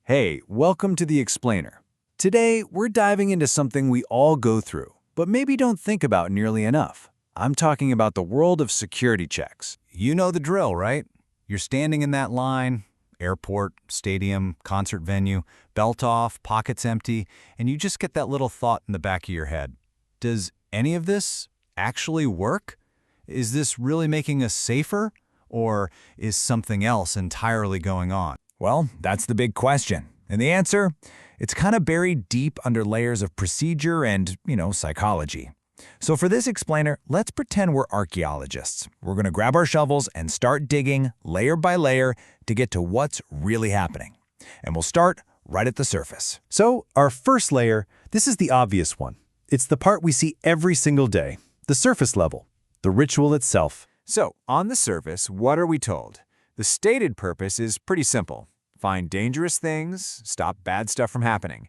Hey, welcome to The Explainer. Today, we're diving into something we all go through, but maybe don't think about nearly enough. I'm talking about the world of security checks. You know the drill, right? You're standing in that line, airport, stadium, concert venue, belt off, pockets empty, and you just get that little thought in the back of your head. Does any of this actually work? Is this really making us safer? Or is something else entirely going on? Well, that's the big question. And the answer? It's kind of buried deep under layers of procedure and, psychology. So for this explainer, let's pretend we're archaeologists. We're going to grab our shovels and start digging layer by layer to get to what's really happening. And we'll start right at the surface. So our first layer, this is the obvious one. It's the part we see every single day, the surface level, the ritual itself. So, on the surface, what are we told? The stated purpose is pretty simple. Find dangerous things, stop bad stuff from happening.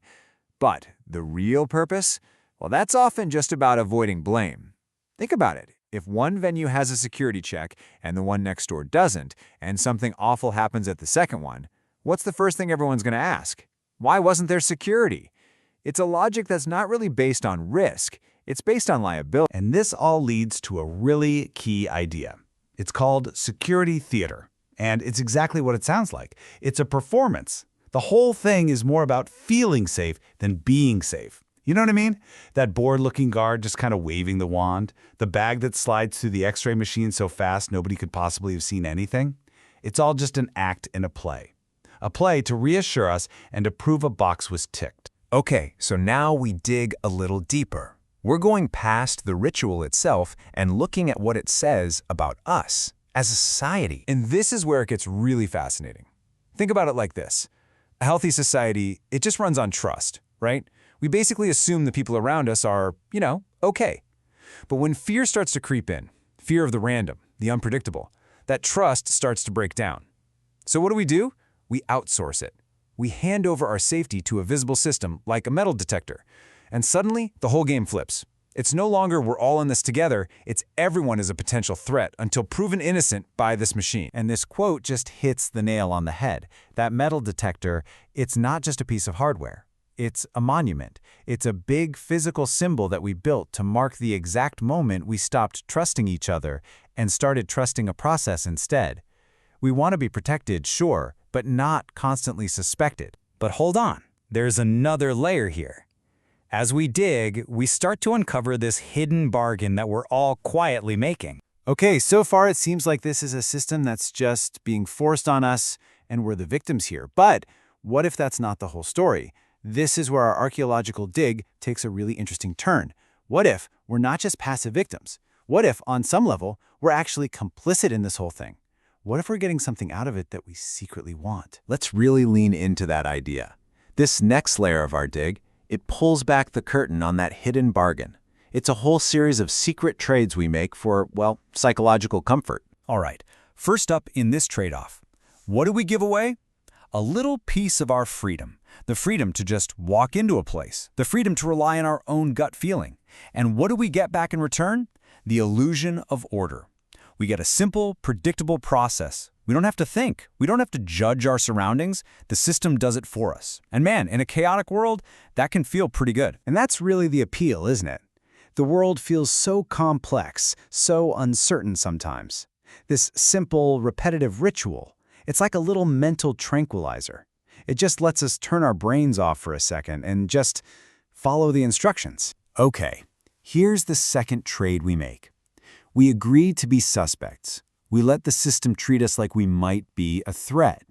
But the real purpose? Well, that's often just about avoiding blame. Think about it. If one venue has a security check and the one next door doesn't, and something awful happens at the second one, what's the first thing everyone's going to ask? Why wasn't there security? It's a logic that's not really based on risk. It's based on liability. And this all leads to a really key idea. It's called security theater. And it's exactly what it sounds like. It's a performance. The whole thing is more about feeling safe than being safe. You know what I mean? That bored-looking guard just kind of waving the wand, the bag that slides through the x-ray machine so fast nobody could possibly have seen anything. It's all just an act in a play. A play to reassure us and to prove a box was ticked. Okay, so now we dig a little deeper. We're going past the ritual itself and looking at what it says about us as a society. And this is where it gets really fascinating. Think about it like this. A healthy society, it just runs on trust, right? We basically assume the people around us are, okay. But when fear starts to creep in, fear of the random, the unpredictable, that trust starts to break down. So what do? We outsource it. We hand over our safety to a visible system like a metal detector. And suddenly, the whole game flips. It's no longer we're all in this together, it's everyone is a potential threat until proven innocent by this machine. And this quote just hits the nail on the head. That metal detector, it's not just a piece of hardware. It's a monument. It's a big physical symbol that we built to mark the exact moment we stopped trusting each other and started trusting a process instead. We want to be protected, sure, but not constantly suspected. But hold on, there's another layer here. As we dig, we start to uncover this hidden bargain that we're all quietly making. Okay, so far it seems like this is a system that's just being forced on us and we're the victims here. But what if that's not the whole story? This is where our archaeological dig takes a really interesting turn. What if we're not just passive victims? What if, on some level, we're actually complicit in this whole thing? What if we're getting something out of it that we secretly want? Let's really lean into that idea. This next layer of our dig, it pulls back the curtain on that hidden bargain. It's a whole series of secret trades we make for, psychological comfort. All right, first up in this trade-off. What do we give away? A little piece of our freedom. The freedom to just walk into a place. The freedom to rely on our own gut feeling. And what do we get back in return? The illusion of order. We get a simple, predictable process. We don't have to think. We don't have to judge our surroundings. The system does it for us. And man, in a chaotic world, that can feel pretty good. And that's really the appeal, isn't it? The world feels so complex, so uncertain sometimes. This simple, repetitive ritual, it's like a little mental tranquilizer. It just lets us turn our brains off for a second and just follow the instructions. Okay, here's the second trade we make. We agree to be suspects. We let the system treat us like we might be a threat.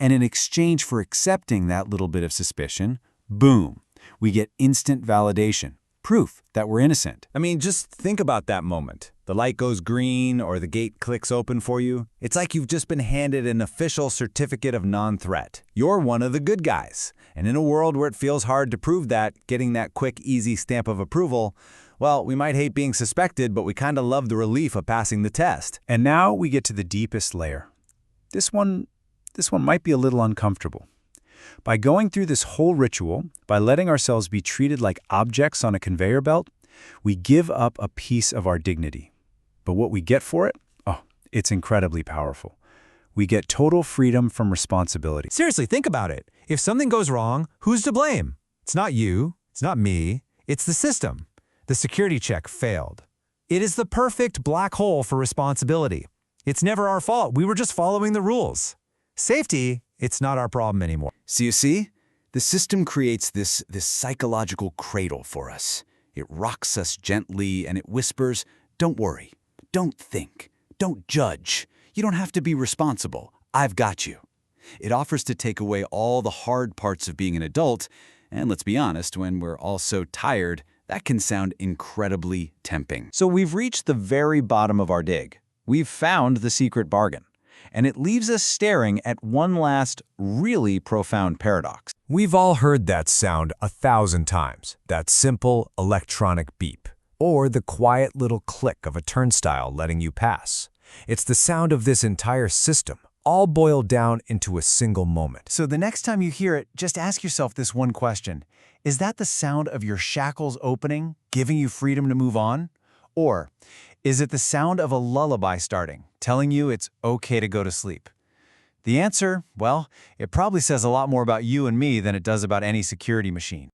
And in exchange for accepting that little bit of suspicion, boom, we get instant validation, proof that we're innocent. I mean, just think about that moment. The light goes green or the gate clicks open for you. It's like you've just been handed an official certificate of non-threat. You're one of the good guys. And in a world where it feels hard to prove that, getting that quick, easy stamp of approval, well, we might hate being suspected, but we kind of love the relief of passing the test. And now we get to the deepest layer. This one might be a little uncomfortable. By going through this whole ritual, by letting ourselves be treated like objects on a conveyor belt, we give up a piece of our dignity. But what we get for it? Oh, it's incredibly powerful. We get total freedom from responsibility. Seriously, think about it. If something goes wrong, who's to blame? It's not you. It's not me. It's the system. The security check failed. It is the perfect black hole for responsibility. It's never our fault. We were just following the rules. Safety, it's not our problem anymore. So you see, the system creates this psychological cradle for us. It rocks us gently and it whispers, don't worry, don't think, don't judge. You don't have to be responsible. I've got you. It offers to take away all the hard parts of being an adult, and let's be honest, when we're all so tired, that can sound incredibly tempting. So we've reached the very bottom of our dig. We've found the secret bargain. And it leaves us staring at one last, really profound paradox. We've all heard that sound 1,000 times, that simple electronic beep, or the quiet little click of a turnstile letting you pass. It's the sound of this entire system, all boiled down into a single moment. So the next time you hear it, just ask yourself this one question. Is that the sound of your shackles opening, giving you freedom to move on? Or is it the sound of a lullaby starting, telling you it's okay to go to sleep? The answer, well, it probably says a lot more about you and me than it does about any security machine.